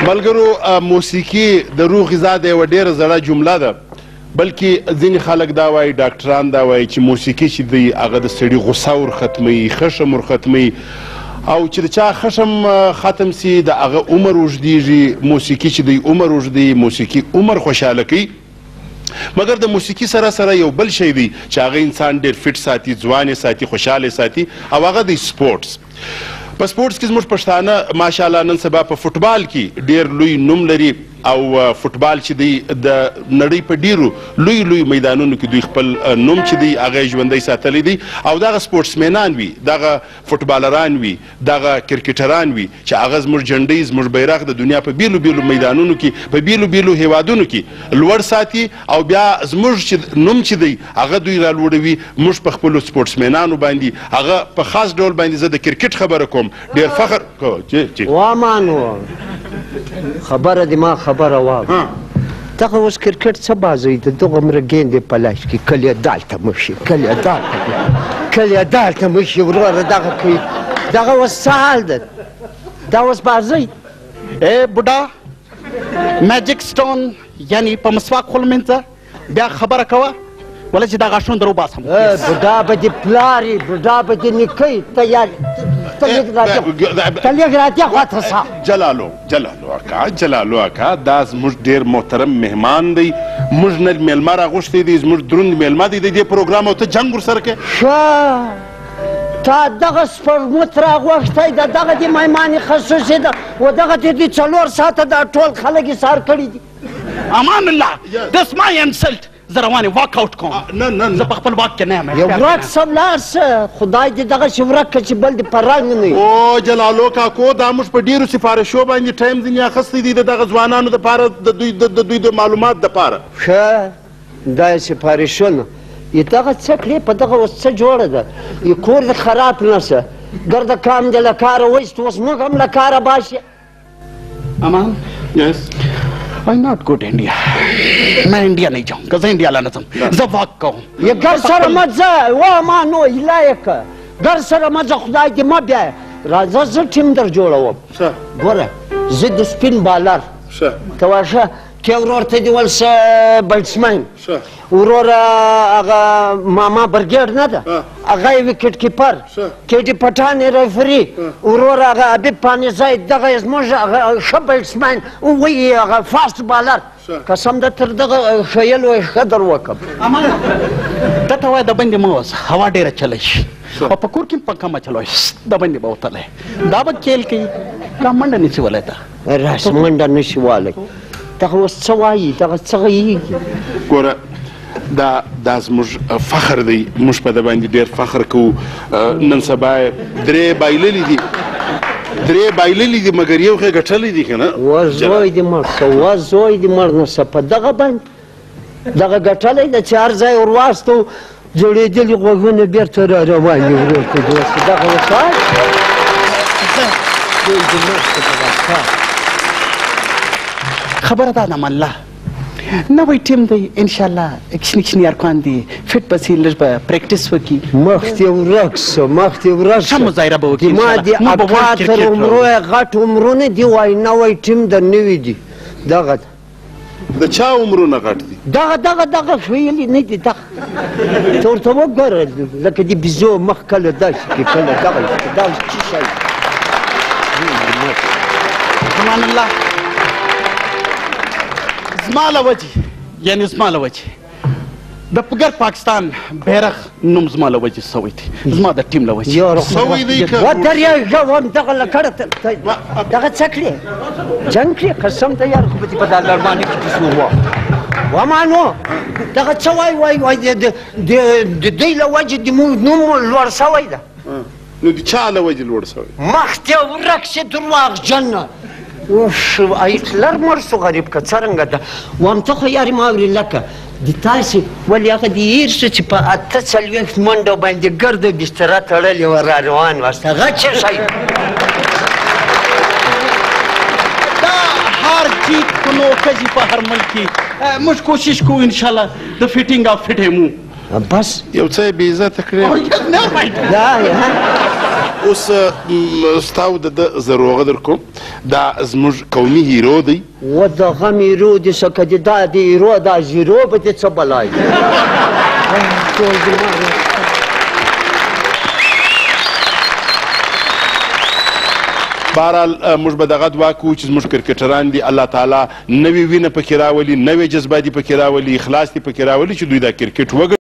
ملګرو موسیقي د روح غذا د یوه ډېره زړه جمله ده، بلکې ځینې خلک دا وایي، ډاکټران دا وایي چې موسیقي چې دی هغه د سړي غصه ورختموي، خشم ورختموي، او چې د چا خشم ختم سي د هغه عمر اوږدېږي. موسیقي چې دی عمر اوږدوي، موسیقي عمر خوشحاله کوي. مګر د موسیقي سره سره یو بل شی دی چې هغه انسان ډېر فټ ساتي، ځوان یې ساتي، خوشحاله ساتي، او هغه دی سپورټس. په سپورټس کې زموږ پښتانه ماشاءالله نن سبا په فوټبال کې ډېر لوی نوم لري، او فوټبال چې دی د نړۍ په ډیرو لوی لوی میدانونو کې دوی خپل نوم چې دی هغه ژوندی ساتلی دی. او دغه سپورټسمینان وي، دغه فوټبالران وي، دغه کرکټران وي چې هغه زموږ جنډۍ، زموږ بیرغ د دنیا په بیلو بیلو میدانونو کې، په بیلو بیلو هیوادونو کې لوړ ساتي، او بیا زموږ چې نوم چې دی هغه دوی رالوړوي. موږ په خپلو سپورټسمینانو باندې هغه په خاص ډول باندې زه د کرکټ خبره کوم، ډېر فخر وامانو خبره دې ما خبره واوره. دغه اوس کرکټ څه بازوي د دغه مرګین دی په لاس کې، کله یې دالته مشي، کله یې دالته، کله یې دالته مشي. وروره دغه کوي، دغه اوس څه حال ده؟ دا اوس بازوي. ای بوډا میجیک سټون یعنی په مسواک خول منځه بیا خبره کوه، ولا چې دا غاښونه در وباسم. بوډا به دې پلار یې، بوډا به دې نیکه یې. تیار تلیږ راتیا خواته سه. جلالو اکا، جلالو اکا، دا زموږ ډېر محترم مهمان دی، موږ نه میلمه راغوښتی دی، زموږ دروند میلمه دی د دې پروګرام، او ته جنګ ورسره کوې. ښه، تا دغه سپرموت راغوښتی ده، دغه دې مهماني خصوصي ده، و دغه دې 4 ساعته دا ټول خلک یې سار کړي دي. امان الله، دس مای انسلټ. زه روان یم واک اوټ کوم. نه زه په خپل واک کې نه یم. یو ورک سه ولاړ شه، خدای دې دغسې ورک کړه چې بل دې په رنګ نه وي. او جلالو کاکو، دا موږ په ډېرو سفارشو باندې ټایم ځینې اخیستی دی د دغه ځوانانو دپاره، د دوی د معلومات دپاره. ښه، دا یې سفارشونه دغه څه کړې، په دغه اوس څه جوړه ده، کور دې خراب نه شه، ګرده کام دې له کاره وایست، اوس موږ هم له کاره باشي. امان I'm not good India. मैं इंडिया नहीं जाऊंगा, मैं इंडिया लाना चाहूँ, मैं वाक कहूँ. ये घर सर मज़ा, वाह मानो इलायक, घर सर मज़ा खुदा की मब्या, राजा से टीम दर जोड़ा वो. बोला, ज़िद स्पिन बालर. तवाशा क्या उरोरते दिवाल से बैट्समैन. उरोरा आगा मामा बर्गेड ना था, आगा विकेट कीपर, केटी पठाने रेफरी, उरोरा आगा अभी पानी से दगा इसमें आगा शब बैट्समैन, वही आगा फास्ट बालर. कसम दत्तर दगा ख़याल वो ख़दर वक़्त. अमान, तत्वाय दबंदी मावस, हवा डेरा चलेश. और पकूर किम पक्का मचलोश, दबंदी बहुत ले. दाबत खेल की कामंडा निशी वाले था. रासमंडा निशी वाले. دغه اوس څه وایي، دغه څه غږېږي. ګوره دا زموږ فخر دی، موږ په ده باندې ډېر فخر کوو. نن سبا یې 3 بایللي دي، مګر یو ښه ګټلی دی که نه. وزوی دې مړ شه، وزوی دې مړ نه شه، په دغه باندې دغه ګټلی ده چې هر ځای ور واستو، جوړېدلي غوږونه بېرته را روان دي ورور ته دوست. دغه وسایل خبره ده نمان الله نوی ټیم دی انشاءالله کشنی ارکان دي فټ بسي لږ به پریکټیس وکړي. مخ دې ورک شه، مخ دې ورک شه. ښه مظاهره به وکړي ما دې اکا تر عمرو یې غټ عمرونه دي، وایي نوی ټیم در نوي دي. دغه د چا عمرونه غټ دي؟ دغه ویلي نه دي. دغه ته ورته وګوره لکه د بیزو مخ کله داسې کړي، کله دغه څه شی. سبحان الله. زما له وجې یعنې زما له وجې د پګر پاکستان بیرغ نوم زما له وجې سوی دی، زما د ټیم له وجې سوی دی. ودرېږه وم دغه له کړه دغه څه کړې، جنګ کړې، قسم ته یار خو به دې په دا لړمانه کې دې شو ومانو دغه څه وایي د دوی له وجې د موږ نوم لوړ سوی ده. نو د چا له وجې لوړ سوی؟ مخ دې ورک شي درواغجن. هیټلر مړ شو غریب که څرنګه ده. وایم ته خو یارې ما اورې لکه د تاسې ولې هغه دې هېر شو چې په 48 منډو باندې ګرده بستره تړلې وه را روان واست. هغه څه شی دا هر جیت کنو کجی په هر ملک کې موږ کوشش کوو انشاءالله د فټینګ اف فټ مو بس یو څه یې بې عزته کړې. اوس ستاو د زروغه در کوم دا زموږ قومي هیرو دی و دغه مې هیرو دي څه که دې دا د هیرو دا زیرو به دې څه بلای بهرحال موږ به دغه دعا کوو چې زموږ کرکټران دي الله تعالی نوې وینه پکې راولي نوې جذبه دي پکې راولي اخلاص دي پکې راولي چې دوی دا کرکټ وګټي